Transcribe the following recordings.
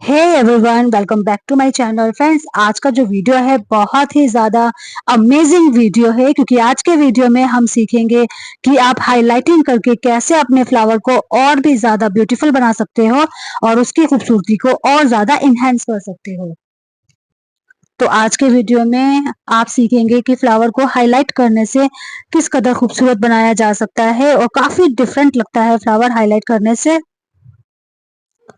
Hey everyone, welcome back to my channel. Friends, आज का जो वीडियो है बहुत ही ज़्यादा अमेजिंग वीडियो है, क्योंकि आज के वीडियो में हम सीखेंगे कि आप हाइलाइटिंग करके कैसे अपने फ्लावर को और भी ज़्यादा ब्यूटीफुल बना सकते हो और उसकी खूबसूरती को और ज़्यादा इन्हेंस कर सकते हो। तो आज के वीडियो में आप सीखेंगे कि फ्लावर को हाईलाइट करने से किस कदर खूबसूरत बनाया जा सकता है और काफ़ी डिफरेंट लगता है फ्लावर हाईलाइट करने से।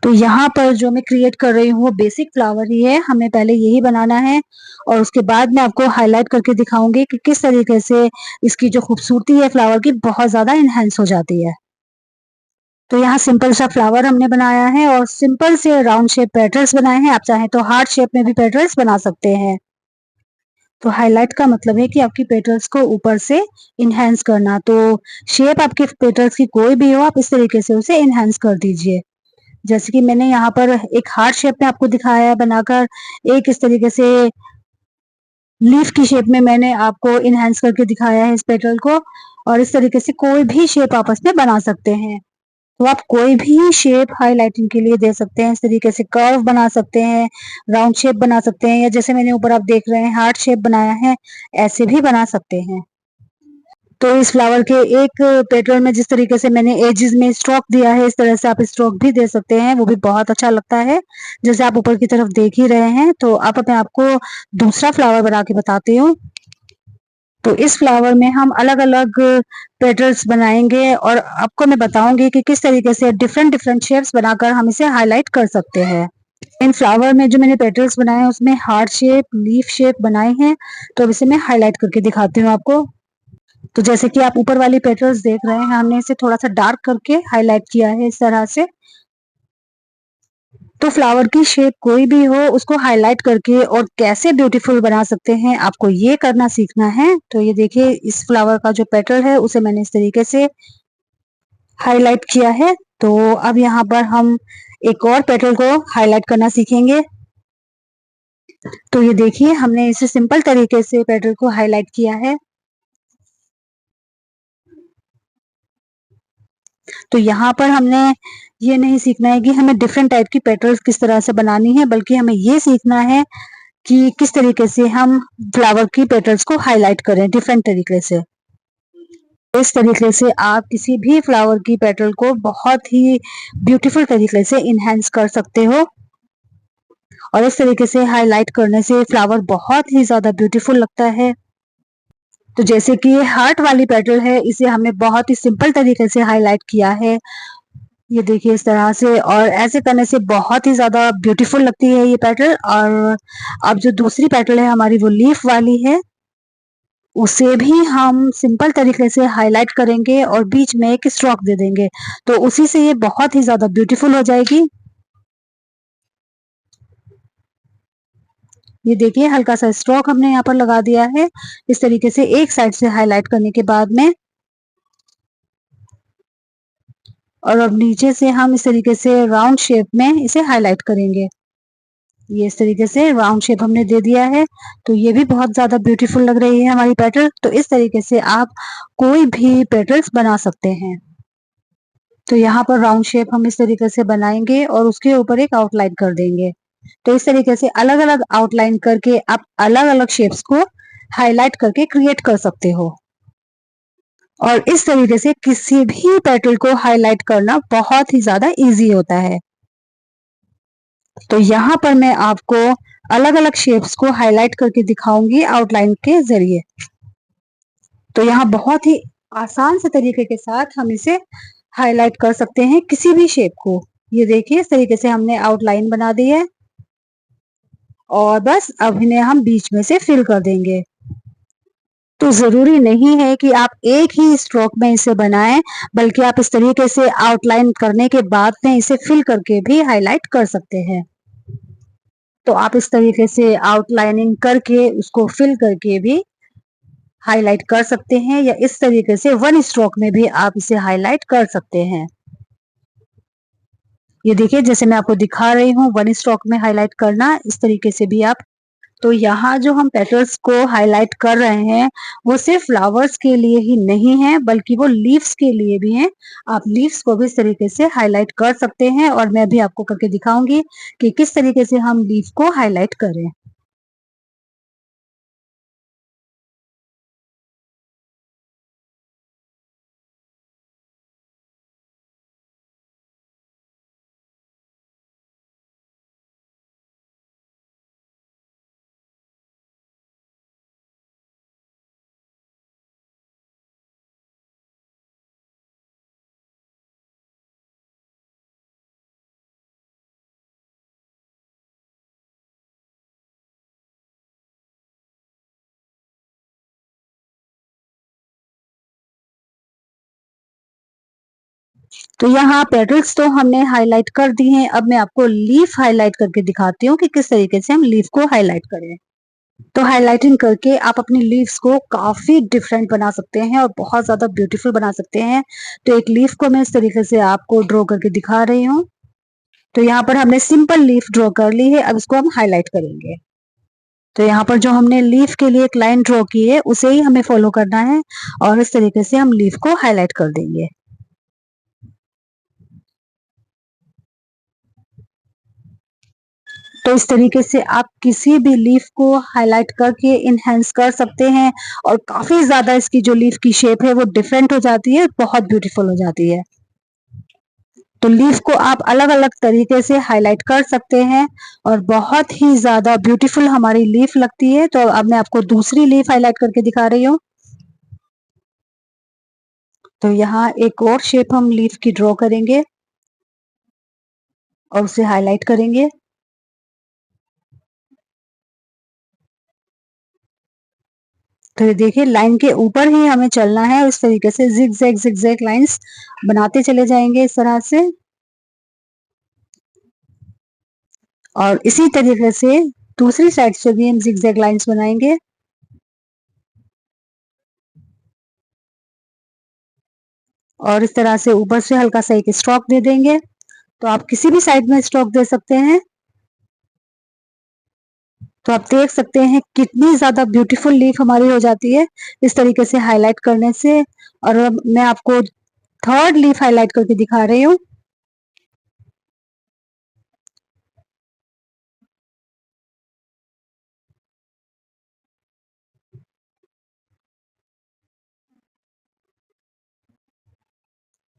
तो यहाँ पर जो मैं क्रिएट कर रही हूँ वो बेसिक फ्लावर ही है, हमें पहले यही बनाना है और उसके बाद मैं आपको हाइलाइट करके दिखाऊंगी कि किस तरीके से इसकी जो खूबसूरती है फ्लावर की बहुत ज़्यादा इन्हेंस हो जाती है। तो यहाँ सिंपल सा फ्लावर हमने बनाया है और सिंपल से राउंड शेप पेटल्स बनाए हैं। आप चाहें तो हार्ट शेप में भी पेटल्स बना सकते हैं। तो हाइलाइट का मतलब है कि आपकी पेटल्स को ऊपर से इन्हेंस करना। तो शेप आपके पेटल्स की कोई भी हो, आप इस तरीके से उसे इन्हेंस कर दीजिए। जैसे कि मैंने यहाँ पर एक हार्ट शेप में आपको दिखाया है बनाकर, एक इस तरीके से लीफ की शेप में मैंने आपको इन्हेंस करके दिखाया है इस पेटल को। और इस तरीके से कोई भी शेप आपस में बना सकते हैं। तो आप कोई भी शेप हाइलाइटिंग के लिए दे सकते हैं। इस तरीके से कर्व बना सकते हैं, राउंड शेप बना सकते हैं, या जैसे मैंने ऊपर आप देख रहे हैं हार्ट शेप बनाया है, ऐसे भी बना सकते हैं। तो इस फ्लावर के एक पेटल में जिस तरीके से मैंने एजेस में स्ट्रोक दिया है, इस तरह से आप स्ट्रोक भी दे सकते हैं, वो भी बहुत अच्छा लगता है। जैसे आप ऊपर की तरफ देख ही रहे हैं, तो अब मैं आपको दूसरा फ्लावर बना के बताती हूँ। तो इस फ्लावर में हम अलग-अलग पेटल्स बनाएँगे और आपको मैं बताऊँगी कि किस तरीके से डिफरेंट-डिफरेंट शेप्स बनाकर हम इसे हाइलाइट कर सकते हैं। इन फ्लावर में जो मैंने पेटल्स बनाए हैं, उसमें हार्ट शेप, लीफ शेप बनाए हैं, तो अब इसे मैं हाइलाइट करके दिखाती हूँ आपको। तो जैसे कि आप ऊपर वाली पेटल्स देख रहे हैं, हमने इसे थोड़ा-सा डार्क करके हाइलाइट किया है इस तरह से। तो फ्लावर की शेप कोई भी हो, उसको हाइलाइट करके और कैसे ब्यूटीफुल बना सकते हैं, आपको ये करना सीखना है। तो ये देखिए, इस फ्लावर का जो पेटल है, उसे मैंने इस तरीके से हाइलाइट किया है। तो अब यहाँ पर हम एक और पेटल को हाइलाइट करना सीखेंगे। तो ये देखिए, हमने इसे सिंपल तरीके से पेटल को हाइलाइट किया है। तो यहाँ पर हमने ये नहीं सीखना है कि हमें डिफरेंट टाइप की पेटल्स किस तरह से बनानी है, बल्कि हमें ये सीखना है कि किस तरीके से हम फ्लावर की पेटल्स को हाइलाइट करें डिफरेंट तरीके से। इस तरीके से आप किसी भी फ्लावर की पेटल को बहुत ही ब्यूटीफुल तरीके से इन्हेंस कर सकते हो और इस तरीके से हाइलाइट करने से फ्लावर बहुत ही ज़्यादा ब्यूटीफुल लगता है। तो जैसे कि ये हार्ट वाली पेटल है, इसे हमने बहुत ही सिंपल तरीके से हाइलाइट किया है। ये देखिए इस तरह से, और ऐसे करने से बहुत ही ज़्यादा ब्यूटीफुल लगती है ये पेटल। और अब जो दूसरी पेटल है हमारी, वो लीफ वाली है, उसे भी हम सिंपल तरीके से हाइलाइट करेंगे और बीच में एक स्ट्रोक दे देंगे, तो उसी से ये बहुत ही ज़्यादा ब्यूटीफुल हो जाएगी। ये देखिए, हल्का सा स्ट्रोक हमने यहाँ पर लगा दिया है, इस तरीके से एक साइड से हाइलाइट करने के बाद में। और अब नीचे से हम इस तरीके से राउंड शेप में इसे हाइलाइट करेंगे। ये इस तरीके से राउंड शेप हमने दे दिया है, तो ये भी बहुत ज़्यादा ब्यूटीफुल लग रही है हमारी पेटल। तो इस तरीके से आप कोई भी पेटल्स बना सकते हैं। तो यहाँ पर राउंड शेप हम इस तरीके से बनाएँगे और उसके ऊपर एक आउटलाइन कर देंगे। तो इस तरीके से अलग-अलग आउटलाइन करके आप अलग-अलग शेप्स को हाइलाइट करके क्रिएट कर सकते हो। और इस तरीके से किसी भी पेटल को हाइलाइट करना बहुत ही ज़्यादा ईज़ी होता है। तो यहाँ पर मैं आपको अलग-अलग शेप्स को हाइलाइट करके दिखाऊँगी आउटलाइन के ज़रिए। तो यहाँ बहुत ही आसान से तरीके के साथ हम इसे हाइलाइट कर सकते हैं किसी भी शेप को। ये देखिए, इस तरीके से हमने आउटलाइन बना दी है और बस अब इन्हें हम बीच में से फिल कर देंगे। तो ज़रूरी नहीं है कि आप एक ही स्ट्रोक में इसे बनाएँ, बल्कि आप इस तरीके से आउटलाइन करने के बाद में इसे फिल करके भी हाइलाइट कर सकते हैं। तो आप इस तरीके से आउटलाइनिंग करके उसको फिल करके भी हाइलाइट कर सकते हैं, या इस तरीके से वन स्ट्रोक में भी आप इसे हाइलाइट कर सकते हैं। ये देखिए, जैसे मैं आपको दिखा रही हूँ वन स्ट्रोक में हाइलाइट करना, इस तरीके से भी आप तो यहाँ जो हम पेटल्स को हाइलाइट कर रहे हैं, वो सिर्फ फ्लावर्स के लिए ही नहीं है, बल्कि वो लीव्स के लिए भी हैं। आप लीव्स को भी इस तरीके से हाइलाइट कर सकते हैं और मैं भी आपको करके दिखाऊँगी कि किस तरीके से हम लीफ को हाइलाइट करें। तो यहाँ पेटल्स तो हमने हाइलाइट कर दी हैं, अब मैं आपको लीफ हाइलाइट करके दिखाती हूँ कि किस तरीके से हम लीफ को हाइलाइट करें। तो हाइलाइटिंग करके आप अपनी लीव्स को काफ़ी डिफरेंट बना सकते हैं और बहुत ज़्यादा ब्यूटीफुल बना सकते हैं। तो एक लीफ को मैं इस तरीके से आपको ड्रॉ करके दिखा रही हूँ। तो यहाँ पर हमने सिंपल लीफ ड्रॉ कर ली है, अब इसको हम हाइलाइट करेंगे। तो यहाँ पर जो हमने लीफ के लिए एक लाइन ड्रॉ की है, उसे ही हमें फॉलो करना है और इस तरीके से हम लीफ को हाइलाइट कर देंगे। तो इस तरीके से आप किसी भी लीफ को हाइलाइट करके इनहेंस कर सकते हैं और काफ़ी ज़्यादा इसकी जो लीफ की शेप है वो डिफरेंट हो जाती है, बहुत ब्यूटीफुल हो जाती है। तो लीफ को आप अलग-अलग तरीके से हाइलाइट कर सकते हैं और बहुत ही ज़्यादा ब्यूटीफुल हमारी लीफ लगती है। तो अब मैं आपको दूसरी लीफ हाइलाइट करके दिखा रही हूँ। तो यहाँ एक और शेप हम लीफ की ड्रॉ करेंगे और उसे हाइलाइट करेंगे। तो ये देखिए लाइन के ऊपर ही हमें चलना है, इस तरीके से ज़िगज़ैग लाइन्स बनाते चले जाएँगे इस तरह से और इसी तरीके से दूसरी साइड से भी हम ज़िगज़ैग लाइन्स बनाएँगे। और इस तरह से ऊपर से हल्का-सा एक स्ट्रोक दे देंगे। तो आप किसी भी साइड में स्ट्रोक दे सकते हैं। तो आप देख सकते हैं कितनी ज़्यादा ब्यूटीफुल लीफ हमारी हो जाती है, इस तरीके से हाइलाइट करने से। और अब मैं आपको थर्ड लीफ हाइलाइट करके दिखा रही हूँ।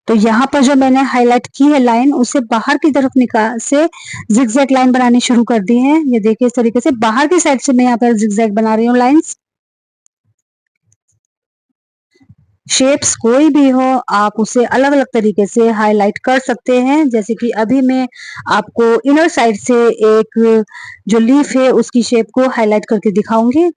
तो यहाँ पर जो मैंने हाइलाइट की है लाइन, उसे बाहर की तरफ से ज़िगज़ैग लाइन बनानी शुरू कर दी है। ये देखिए इस तरीके से बाहर की साइड से मैं यहाँ पर ज़िगज़ैग बना रही हूँ लाइन्स। शेप्स कोई भी हो, आप उसे अलग-अलग तरीके से हाइलाइट कर सकते हैं। जैसे कि अभी मैं आपको इनर साइड से एक जो लीफ है, उसकी शेप को हाइलाइट करके दिखाऊँगी।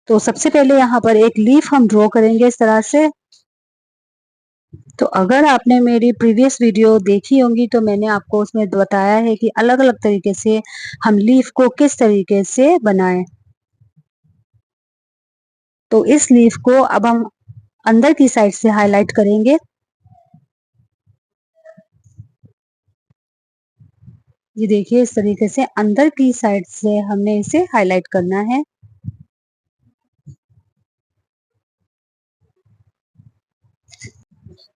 तो सबसे पहले यहाँ पर एक लीफ हम ड्रॉ करेंगे इस तरह से। तो अगर आपने मेरी प्रीवियस वीडियो देखी होंगी तो मैंने आपको उसमें बताया है कि अलग-अलग तरीके से हम लीफ को किस तरीके से बनाएँ। तो इस लीफ को अब हम अंदर की साइड से हाइलाइट करेंगे। ये देखिए इस तरीके से अंदर की साइड से हमने इसे हाइलाइट करना है।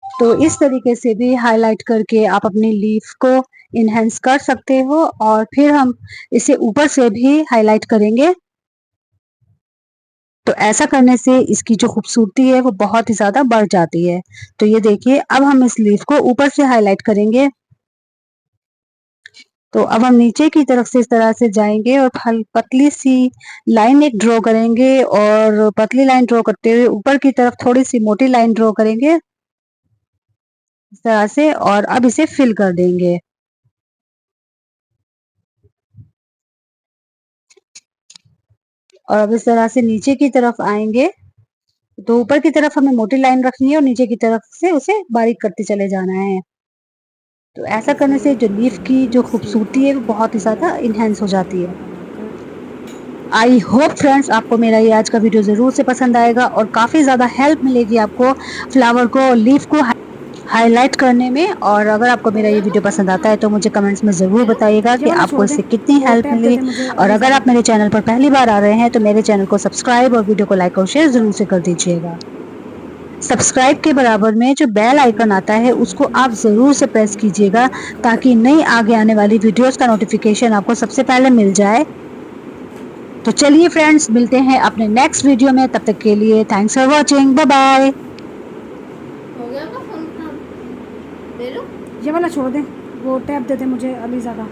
तो इस तरीके से भी हाइलाइट करके आप अपनी लीफ को एनहांस कर सकते हो और फिर हम इसे ऊपर से भी हाइलाइट करेंगे। तो ऐसा करने से इसकी जो खूबसूरती है वो बहुत ही ज़्यादा बढ़ जाती है। तो ये देखिए अब हम इस लीफ को ऊपर से हाइलाइट करेंगे। तो अब हम नीचे की तरफ से इस तरह से जाएँगे और पतली सी लाइन एक ड्रॉ करेंगे और पतली लाइन ड्रॉ करते हुए ऊपर की तरफ थोड़ी-सी मोटी लाइन ड्रॉ करेंगे, इस तरह से और अब इसे फिल कर देंगे। और अब इस तरह से नीचे की तरफ आएँगे, तो ऊपर की तरफ हमें मोटी लाइन रखनी है और नीचे की तरफ से उसे बारीक करते चले जाना है। तो ऐसा करने से जो लीफ की जो खूबसूरती है वो बहुत ही ज़्यादा इन्हेंस हो जाती है। आई होप फ्रेंड्स आपको मेरा ये आज का वीडियो ज़रूर से पसंद आएगा और काफ़ी ज़्यादा हेल्प मिलेगी आपको फ्लावर को और लीफ को हाइलाइट करने में। और अगर आपको हो मेरा गया ये आपका वीडियो फोन पसंद आता है खराब? तो मुझे कमेंट्स में ज़रूर ले लो। बताइएगा ये कि वाला आपको छोड़ दे, इससे कितनी वो हेल्प टैप दे मिली। दे मुझे और अभी अगर ज़्यादा। आप मेरे चैनल पर पहली बार आ रहे हैं तो मेरे चैनल को सब्सक्राइब और वीडियो को लाइक और शेयर ज़रूर से कर दीजिएगा। सब्सक्राइब के बराबर में जो बेल आइकन आता है उसको आप ज़रूर से प्रेस कीजिएगा ताकि नई आगे आने वाली वीडियोस का नोटिफिकेशन आपको सबसे पहले मिल जाए। तो चलिए फ्रेंड्स, मिलते हैं अपने नेक्स्ट वीडियो में। तब तक के लिए thanks for watching, bye bye. हो गया आपका फोन खराब? ले लो। ये वाला छोड़ दे, वो टैप दे दे मुझे अभी ज़्यादा।